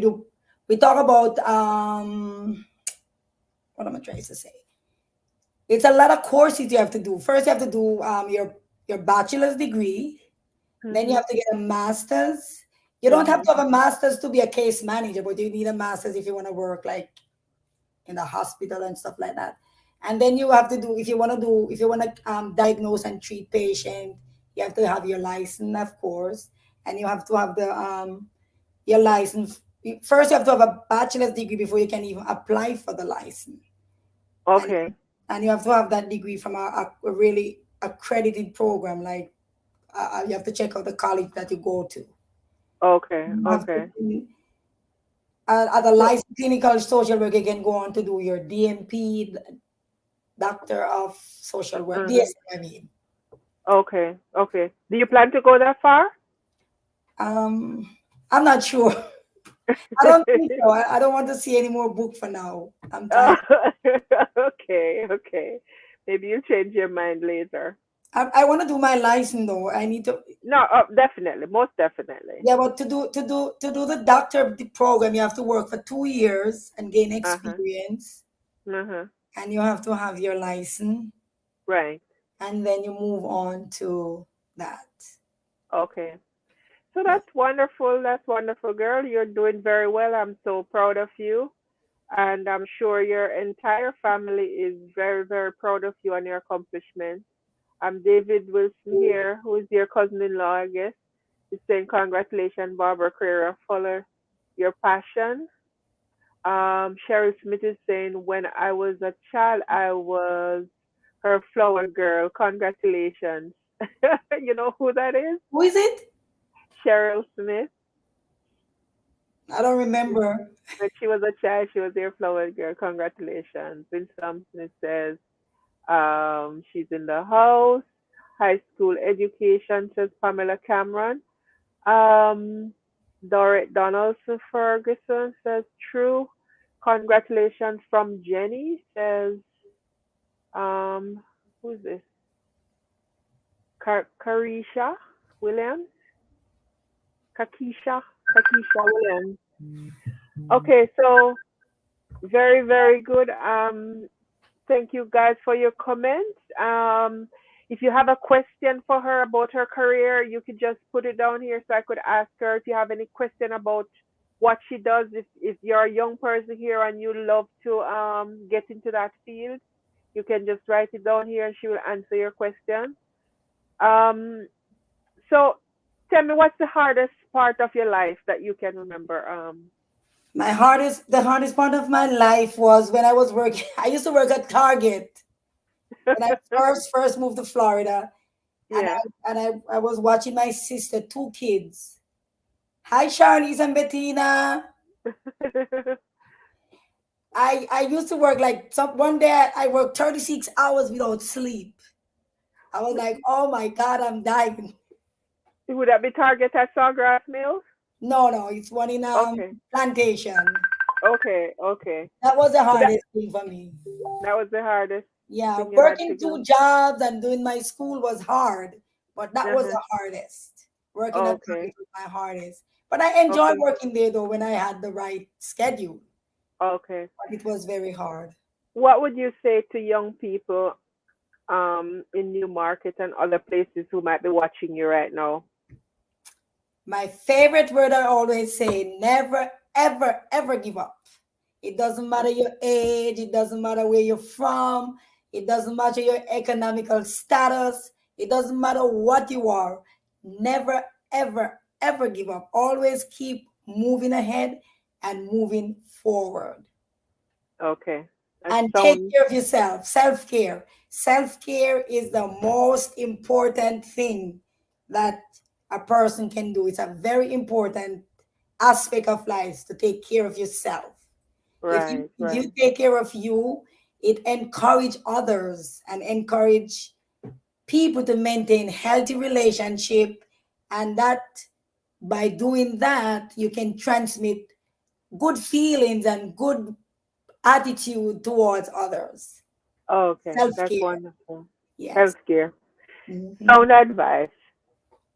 do? We talk about what am I trying to say? It's a lot of courses you have to do. First you have to do your bachelor's degree, then you Mhm. have to get a master's. You don't have Mhm. to have a master's to be a case manager, but you need a master's if you want to work like in the hospital and stuff like that. And then you have to do, if you want to diagnose and treat patient, you have to have your license, of course, and you have to have the your license. First, you have to have a bachelor's degree before you can even apply for the license, and Okay. you have to have that degree from a really accredited program. Like you have to check out the college that you go to. Okay. You have to Okay. be at a So licensed clinical social worker. You can go on to do your DMP, Doctor of Social Work. mhm. DSM, I mean. Okay. Okay. Do you plan to go that far? Um, I'm not sure. I don't think so. I don't want to see any more book for now. I'm Oh, tired. okay. Okay. Maybe you'll change your mind later. I want to do my license though. I need to. No, definitely, most definitely. Yeah, but to do the doctor program, you have to work for 2 years and gain Uh huh. experience, Uh huh. and you have to have your license, Right. and then you move on to that. Okay. So Yeah. that's wonderful. That's wonderful, girl. You're doing very well. I'm so proud of you. And I'm sure your entire family is very, very proud of you and your accomplishments. David Wilson here, who is your cousin-in-law, I guess, is saying congratulations, Barbara Crearer, follow your passion. Cheryl Smith is saying when I was a child, I was her flower girl. Congratulations. You know who that is? Who is it? Cheryl Smith. I don't remember. When she was a child, she was their flower girl. Congratulations. Vincent Smith says she's in the house. High school education, says Pamela Cameron. Um, Dorrit Donaldson Ferguson says true. Congratulations from Jenny, says who's this? Carisha Williams? Kakisha Williams. Okay, so very, very good. Thank you guys for your comments. If you have a question for her about her career, you could just put it down here so I could ask her. If you have any question about what she does, if you're a young person here and you love to get into that field, you can just write it down here and she will answer your question. Um, so tell me, what's the hardest part of your life that you can remember? The hardest part of my life was when I was working. I used to work at Target when I first moved to Florida, and Yeah. I was watching my sister, two kids. Hi, Charlize and Bettina. I used to work like one day I worked 36 hours without sleep. I was like, oh my God, I'm dying. Would that be Target at Sawgrass Mills? No, it's one in Okay. Plantation. Okay. That was the So that hardest thing for me. that was the hardest Yeah, thing you had to working two go. jobs and doing my school was hard, but that was Uh-huh. the hardest. Working at Okay. Target was my hardest. But I enjoyed Okay. working there though when I had the right schedule. Okay. But it was very hard. What would you say to young people in Newmarket and other places who might be watching you right now? My favorite word I always say, never, ever, ever give up. It doesn't matter your age, it doesn't matter where you're from, it doesn't matter your economical status, it doesn't matter what you are. Never, ever, ever give up. Always keep moving ahead and moving forward. Okay. That And take sounds care of yourself. Self-care. Self-care is the most important thing that a person can do. It's a very important aspect of life to take care of yourself. if you right, if you right. take care of you, it encourage others and encourage people to maintain healthy relationship, and that by doing that you can transmit good feelings and good attitude towards others. Okay. That's Self-care. wonderful. Yes. Healthcare. Hmm. Sound advice.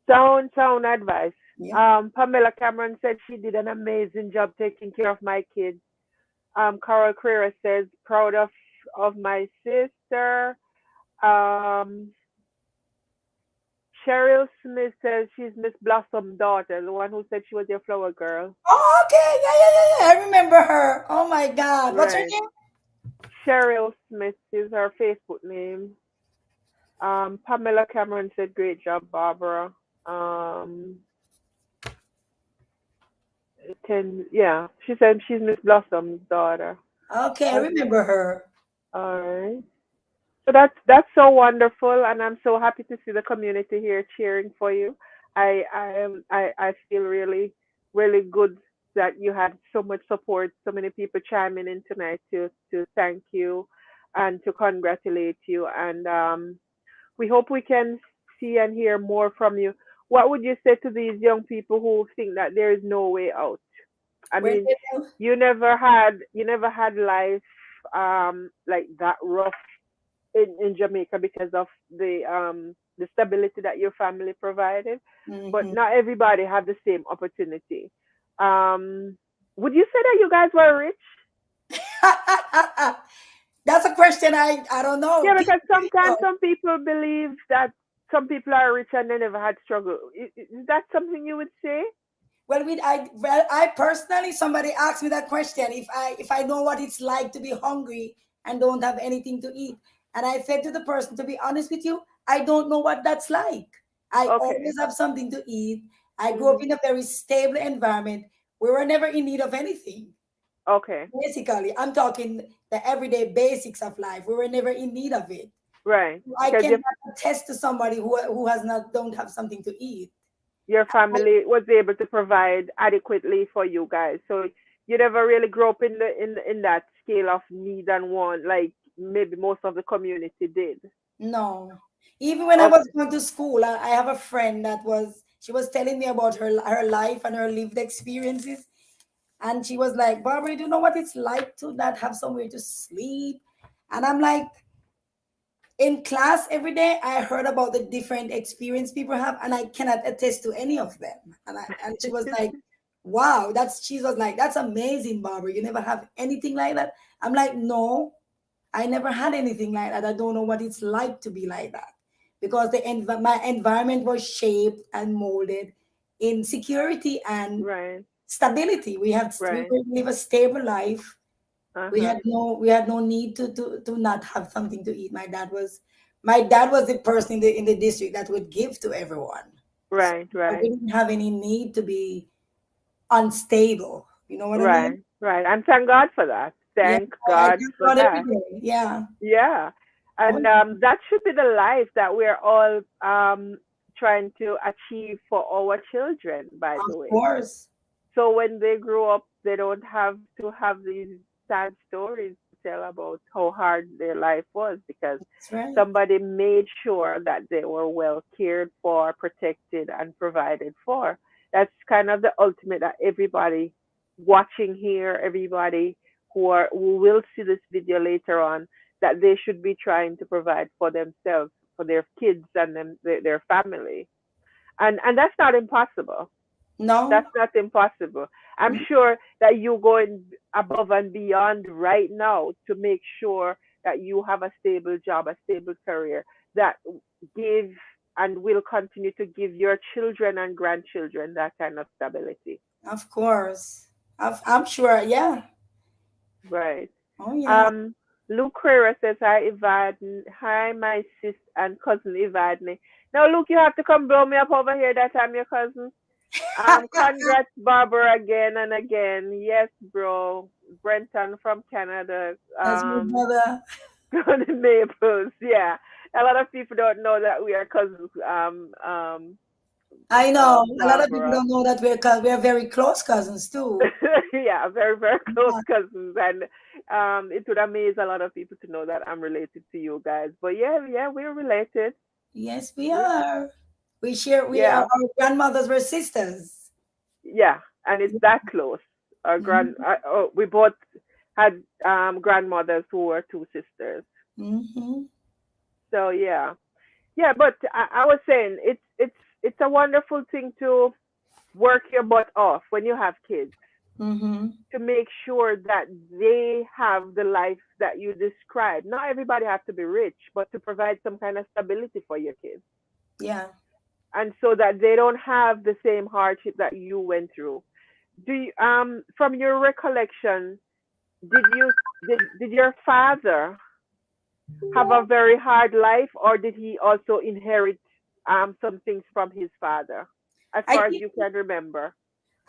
Sound advice. Yeah. Pamela Cameron said she did an amazing job taking care of my kids. Carol Crearer says proud of my sister. Um, Cheryl Smith says she's Miss Blossom's daughter, the one who said she was your flower girl. Oh, okay. Yeah. I remember her. Oh my God. What's her Right. name? Cheryl Smith is her Facebook name. Pamela Cameron said great job, Barbara. Um, yeah, she said she's Miss Blossom's daughter. Okay, I That's remember her. all right. So that's so wonderful, and I'm so happy to see the community here cheering for you. I feel really good that you had so much support, so many people chiming in tonight to thank you and to congratulate you, and we hope we can see and hear more from you. What would you say to these young people who think that there is no way out? I Where mean, did you? you never had life like that rough in Jamaica because of the stability that your family provided, but Mhm. not everybody had the same opportunity. Um, would you say that you guys were rich? That's a question I don't know. Yeah, because People sometimes know. some people believe that some people are rich and they never had struggle. Is that something you would say? I personally, somebody asked me that question, if I know what it's like to be hungry and don't have anything to eat, and I said to the person, to be honest with you, I don't know what that's like. I Okay. always have something to eat. I grew up Mhm. in a very stable environment. We were never in need of anything. Okay. Basically, I'm talking the everyday basics of life. We were never in need of it. Right. I Because cannot attest to somebody who has not don't have something to eat. your family was able to provide adequately for you guys. So you never really grew up in in that scale of need and want like maybe most of the community did. No. Even when I was Okay. going to school, I have a friend that she was telling me about her life and her lived experiences. And she was like, Barbara, do you know what it's like to not have somewhere to sleep? And I'm like, in class every day, I heard about the different experience people have, and I cannot attest to any of them. And she was like, wow, she was like, that's amazing, Barbara. You never have anything like that. I'm like, no, I never had anything like that. I don't know what it's like to be like that because my environment was shaped and molded in security and Right. stability. We Right. were live a stable life. Uh-huh. We had no need to not have something to eat. My dad was the person in the district that would give to everyone. So Right. we Right. didn't have any need to be unstable. You know what I mean? Right. Right. And thank God for that. Yeah, Thank I God thank for God every that. day. Yeah. Yeah. Oh, And that should be the life that we're all trying to achieve for our children, by of the way. course. So when they grow up, they don't have to have these sad stories to tell about how hard their life was because That's right. somebody made sure that they were well cared for, protected, and provided for. That's kind of the ultimate that everybody watching here, everybody who will see this video later on, that they should be trying to provide for themselves, for their kids and their family. And that's not impossible. No. That's not impossible. I'm sure that you're going above and beyond right now to make sure that you have a stable job, a stable career that give and will continue to give your children and grandchildren that kind of stability. Of course. I'm sure. Yeah. Right. Oh, yeah. Um, Luke Crearer says, hi, Evadne. Hi, my sis and cousin Evadne. Now, Luke, you have to come blow me up over here that I'm your cousin. Congrats, Barbara, again and again. Yes, bro. Brenton from Canada. That's my brother. Golden Naples. Yeah. A lot of people don't know that we are cousins. I know. A lot of people Barbara. don't know that we're very close cousins too. Yeah, very, very close Yeah. cousins. And it would amaze a lot of people to know that I'm related to you guys. But yeah, yeah, we're related. Yes, we We, are. We are yeah, our grandmothers were sisters. yeah. And it's that close. We both had grandmothers who were two sisters. Mm-hmm. So yeah, yeah. But I was saying it's a wonderful thing to work your butt off when you have kids Mm-hmm. to make sure that they have the life that you described. Not everybody has to be rich, but to provide some kind of stability for your kids, Yeah. and so that they don't have the same hardship that you went through. Do you, from your recollection, did you did your father have a very hard life, or did he also inherit some things from his father, as I far as think you can remember?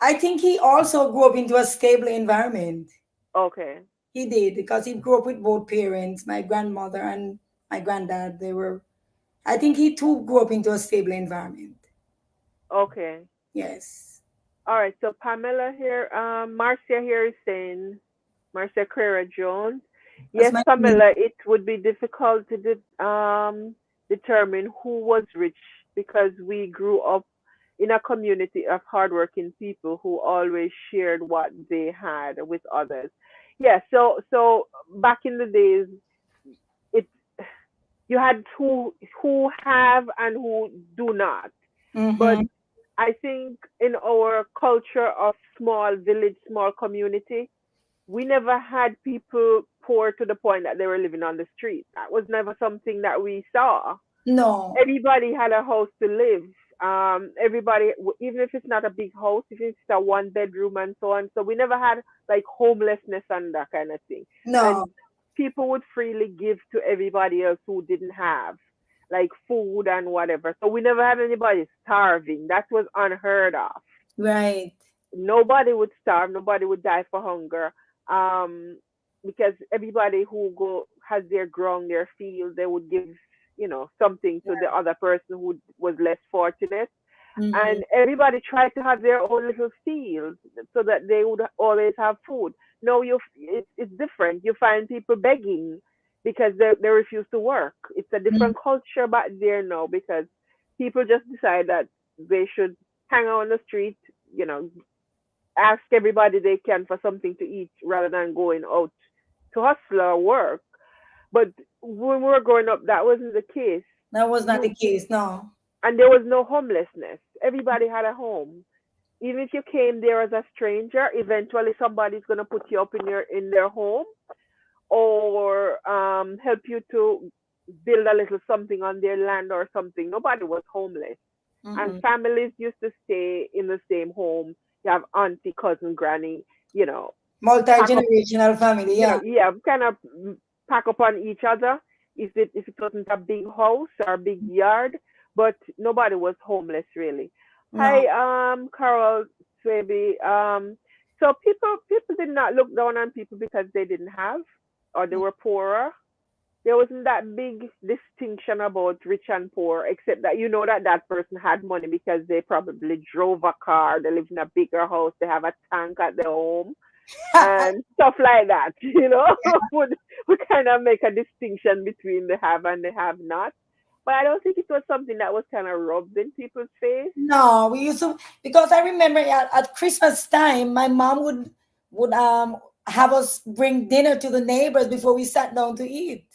I think he also grew up into a stable environment. Okay, He did because he grew up with both parents, my grandmother and my granddad. I think he too grew up into a stable environment. okay. Yes. All right. So Pamela here, Marcia here is saying, Marcia Crearer Jones. That's Yes, my name. Pamela, it would be difficult to determine who was rich because we grew up in a community of hardworking people who always shared what they had with others. Yeah, so back in the days, it you had who have and who do not. But Mm-hmm. I think in our culture of small village, small community, we never had people poor to the point that they were living on the street. That was never something that we saw. No. Everybody had a house to live. Everybody, even if it's not a big house, if it's a one bedroom and so on. So we never had like homelessness and that kind of thing. No. And people would freely give to everybody else who didn't have. like food and whatever. So we never had anybody starving. That was unheard of. Right. Nobody would starve, nobody would die for hunger, um because everybody who go has their ground, their field, they would give, something to the other person who was less fortunate. Mm-hmm. And everybody tried to have their own little field so that they would always have food. No, it's different. You find people begging because they refuse to work. It's a different culture back there now, because people just decide that they should hang out on the street, you know, ask everybody they can for something to eat rather than going out to hustle or work. But when we were growing up, that wasn't the case. That was not the You case, no. and there was no homelessness. Everybody had a home. Even if you came there as a stranger, eventually somebody's gonna put you up in their home, or help you to build a little something on their land or something. Nobody was homeless, and Mm-mm. families used to stay in the same home. You have auntie, cousin, granny, you know, pack up, Multi-generational family, yeah. yeah, kind of pack up on each other. If it wasn't a big house or a big yard, but nobody was homeless really. No. Hi, Carol, Swaby. So people did not look down on people because they didn't have, or they were poorer. There wasn't that big distinction about rich and poor, except that you know that that person had money because they probably drove a car, they live in a bigger house, they have a tank at their home, and stuff like that. Would kind of make a distinction between the have and the have not. But I don't think it was something that was kind of rubbed in people's face. No, we used to, because I remember at Christmas time, my mom would have us bring dinner to the neighbors before we sat down to eat.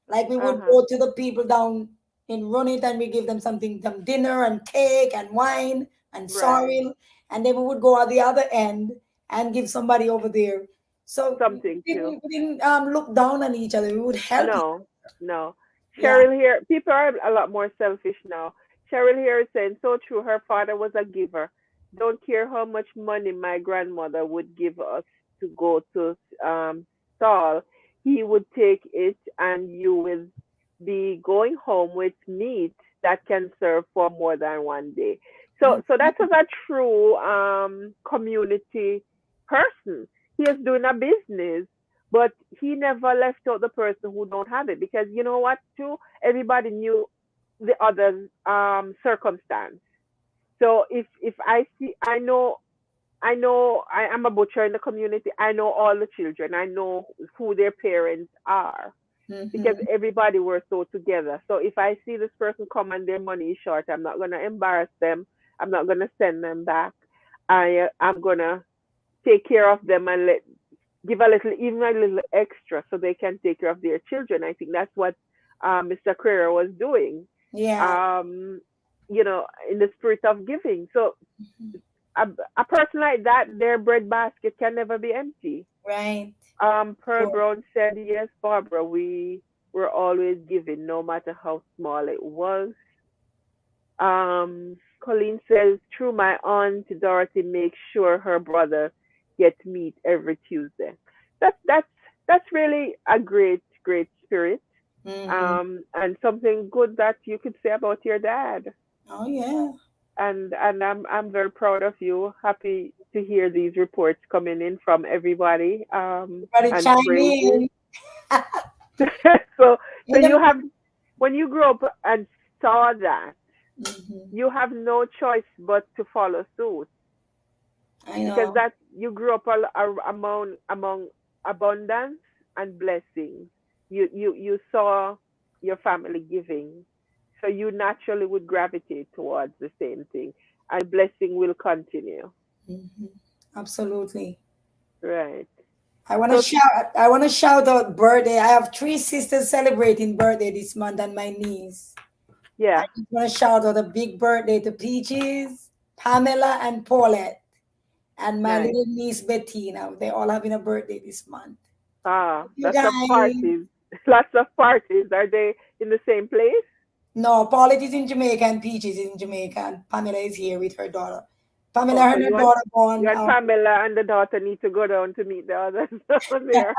Like we Uh would huh. go to the people down in Runit and we give them something, some dinner and cake and wine and Right. sorrel, and then we would go at the other end and give somebody over there. So we Something too. didn't we didn't look down on each other. We would help each No, no. other. Yeah. Cheryl here, people are a lot more selfish now. Cheryl here is saying, so true, her father was a giver. Don't care how much money my grandmother would give us to go to stall. He would take it and you will be going home with meat that can serve for more than one day. So that was a true community person. He is doing a business, but he never left out the person who don't have it, because you know what too, everybody knew the other's circumstance. So if I see, I am a butcher in the community, I know all the children, I know who their parents are, because Mm-hmm. everybody were so together. So if I see this person come and their money is short, I'm not gonna embarrass them, I'm not gonna send them back. I'm gonna take care of them and give a little, even a little extra, so they can take care of their children. I think that's what Mr. Crearer was doing, Yeah. um, in the spirit of giving. So a, a person like that, their bread basket can never be empty. Right. Pearl Sure. Brown said, yes, Barbara, we were always giving, no matter how small it was. Colleen says, through my aunt Dorothy makes sure her brother gets meat every Tuesday. That's really a great spirit. Mm-hmm. And something good that you could say about your dad. Oh yeah. And I'm very proud of you. Happy to hear these reports coming in from everybody. Everybody And chime praises. in. so so In you the, have, when you grew up and saw that, Mhm. you have no choice but to follow suit, I because know. that you grew up among abundance and blessings. You saw your family giving, so you naturally would gravitate towards the same thing, and blessing will continue. Mhm. Absolutely. Right. I want to So shout. I want to shout out birthday. I have three sisters celebrating birthday this month, and my niece. I yeah, just want to shout out a big birthday to Peaches, Pamela, and Paulette, and my nice. little niece Bettina. They're all having a birthday this month. You Lots of guys. parties. Lots of parties. Are they in the same place? No, Paulette is in Jamaica and Peaches is in Jamaica, and Pamela is here with her daughter. Pamela Oh, so and her daughter you born. and Pamela and the daughter need to go down to meet the others down there.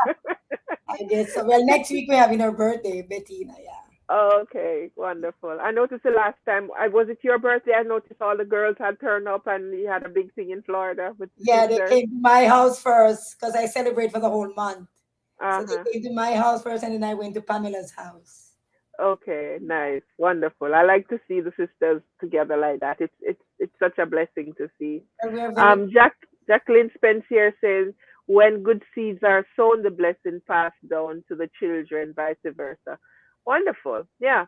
I guess so. Well, next week we're having her birthday, Bettina. Yeah. Okay, wonderful. I noticed the last time I was it your birthday. I noticed all the girls had turned up and you had a big thing in Florida with the Yeah, they sisters. came to my house first because I celebrate for the whole month. So they Uh-huh. came to my house first, and then I went to Pamela's house. Okay, nice, wonderful. I like to see the sisters together like that. It's such a blessing to see. And we are very Jacqueline Spence here says, when good seeds are sown, the blessing passed down to the children, vice versa. Wonderful. Yeah.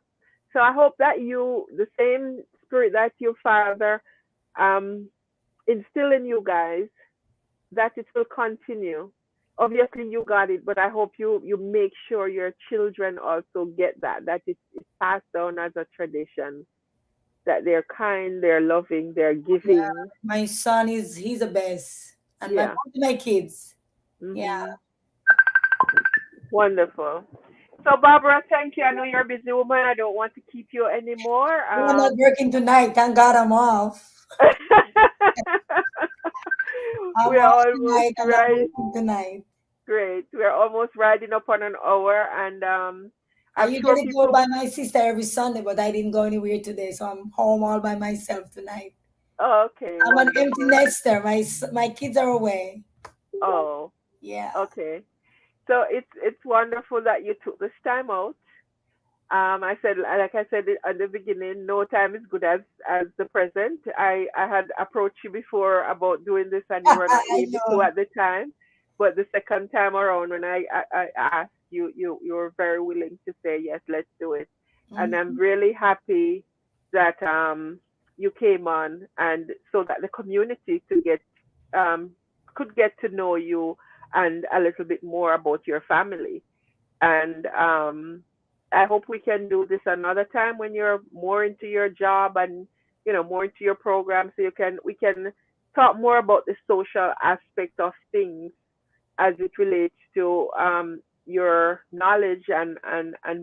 So I hope that the same spirit that your father um, instill in you guys, that it will continue. Obviously, you got it, but I hope you make sure your children also get that it's passed down as a tradition. That they're kind, they're loving, they're yeah. giving. My son is he's the best, and my Yeah. both my kids. Yeah, Mhm. Wonderful. So Barbara, thank you. I know you're a busy woman. I don't want to keep you anymore. we are not working tonight. Thank God I'm off. I'm We're off almost tonight. I'm not right. working tonight. Great. We're almost riding up on an hour, and I I'm sure usually go people. by my sister every Sunday, but I didn't go anywhere today, so I'm home all by myself tonight. Okay, I'm an empty wonderful. nester. My kids are away. Oh, Yeah, okay. So it's wonderful that you took this time out. I said, like I said at the beginning, no time is good as the present. I had approached you before about doing this, and you were not I able to know. at the time. But the second time around, when I asked you, you were very willing to say yes, let's do it. And I'm Mhm. really happy that you came on, and so that the community um could get to know you and a little bit more about your family. And I hope we can do this another time when you're more into your job and more into your program, so you can we can talk more about the social aspect of things as it relates to your knowledge and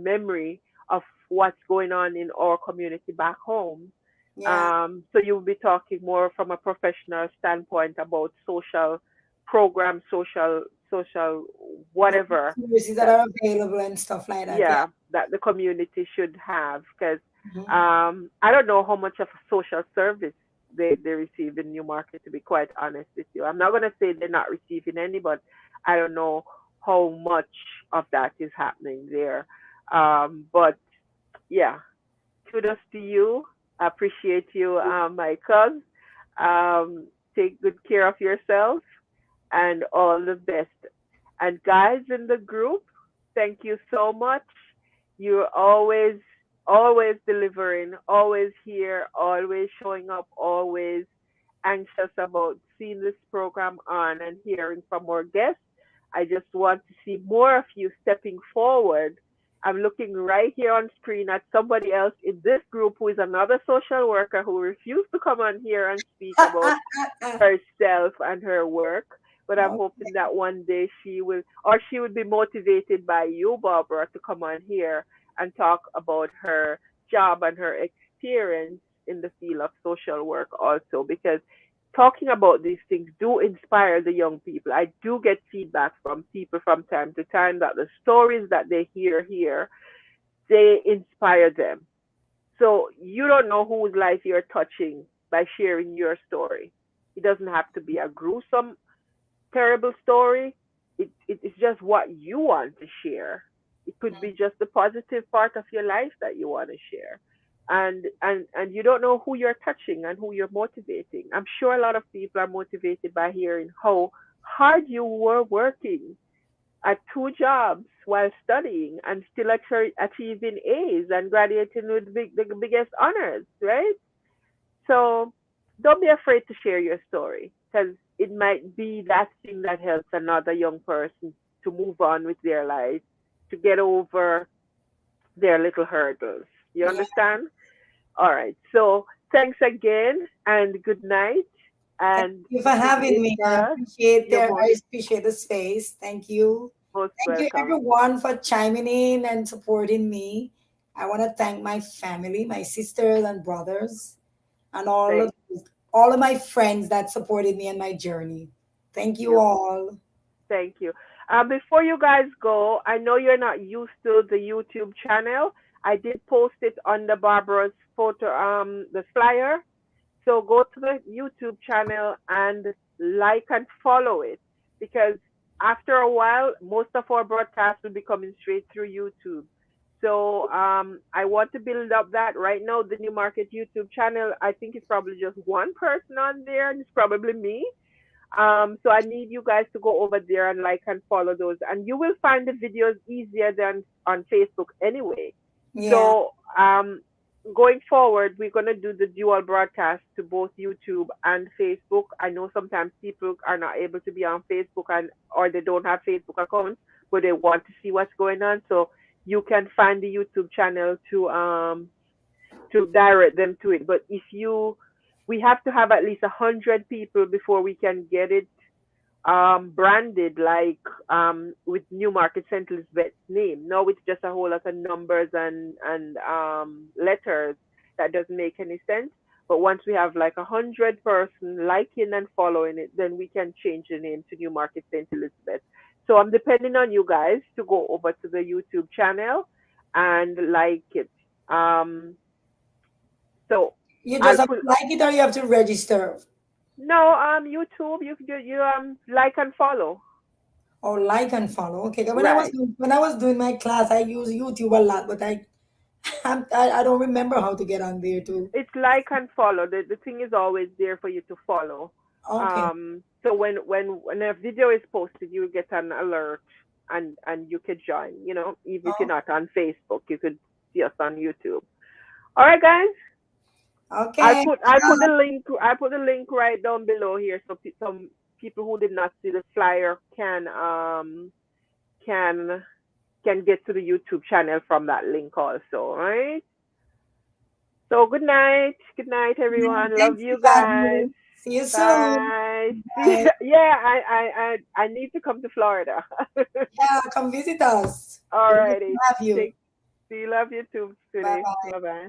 memory of what's going on in our community back home. Yeah, So you'll be talking more from a professional standpoint about social programs, social the whatever resources that that are available and stuff like that. Yeah. yeah that the community should have, because Mhm. I don't know how much of a social service they receive in Newmarket, to be quite honest with you. I'm not going to say they're not receiving any, but I don't know how much of that is happening there. But yeah, kudos to you. I appreciate you, Michael. Take good care of yourself and all the best. And guys in the group, thank you so much. You're always delivering, always here, always showing up, always anxious about seeing this program on and hearing from more guests. I just want to see more of you stepping forward. I'm looking right here on screen at somebody else in this group who is another social worker who refused to come on here and speak about herself and her work. But I'm Okay. hoping that one day she would be motivated by you, Barbara, to come on here and talk about her job and her experience in the field of social work also, because talking about these things do inspire the young people. I do get feedback from people from time to time that the stories that they hear here, they inspire them. So you don't know whose life you're touching by sharing your story. It doesn't have to be a gruesome, terrible story. It's just what you want to share. It could be just the positive part of your life that you want to share. And you don't know who you're touching and who you're motivating. I'm sure a lot of people are motivated by hearing how hard you were working at two jobs while studying and still achieving A's and graduating with the biggest honors, right? So don't be afraid to share your story, because it might be that thing that helps another young person to move on with their life, to get over their little hurdles. You Yeah. understand? All right. So thanks again and good night. Thank And you for this is having it me. for us. You're I appreciate the space. Thank you. most Thank you welcome. everyone for chiming in and supporting me. I want to thank my family, my sisters and brothers, and Thank all of my friends that supported me in my journey. Thank you you. all. Thank you. Before you guys go, I know you're not used to the YouTube channel. I did post it on the Barbara's photo, the flyer. So go to the YouTube channel and like and follow it, because after a while, most of our broadcasts will be coming straight through YouTube. So I want to build up that. Right now, the New Market YouTube channel, I think it's probably just one person on there, and it's probably me. So I need you guys to go over there and like and follow those, and you will find the videos easier than on Facebook anyway. Yeah. So going forward, we're gonna do the dual broadcast to both YouTube and Facebook. I know sometimes people are not able to be on Facebook, and or they don't have Facebook accounts, but they want to see what's going on. So you can find the YouTube channel to direct them to it. But if you, we have to have at least 100 people before we can get it branded, like with Newmarket St. Elizabeth's name. No, it's just a whole lot of numbers and letters that doesn't make any sense. But once we have like 100 person liking and following it, then we can change the name to Newmarket St. Elizabeth. So I'm depending on you guys to go over to the YouTube channel and like it. So You I'll just have to put, like it or you have to register. no, YouTube, you like and follow. Or like and follow. Okay. 'Cause Right. when I was doing my class, I use YouTube a lot, but I don't remember how to get on there too. It's like and follow. The thing is always there for you to follow. Okay. So when a video is posted, you get an alert, and you can join. You know, even if you're Oh, not on Facebook, you could see us on YouTube. All right, guys. okay. I'll put the link right down below here, so some people who did not see the flyer can can get to the YouTube channel from that link also. All right. So good night. Good night, everyone. Love Thanks, you guys. Tiffany. See you soon. Bye. See, Bye. yeah, I need to come to Florida. Yeah, come visit us. We love to Alrighty. have you. Take. See, love you too, Bye sweetie. bye. Bye bye.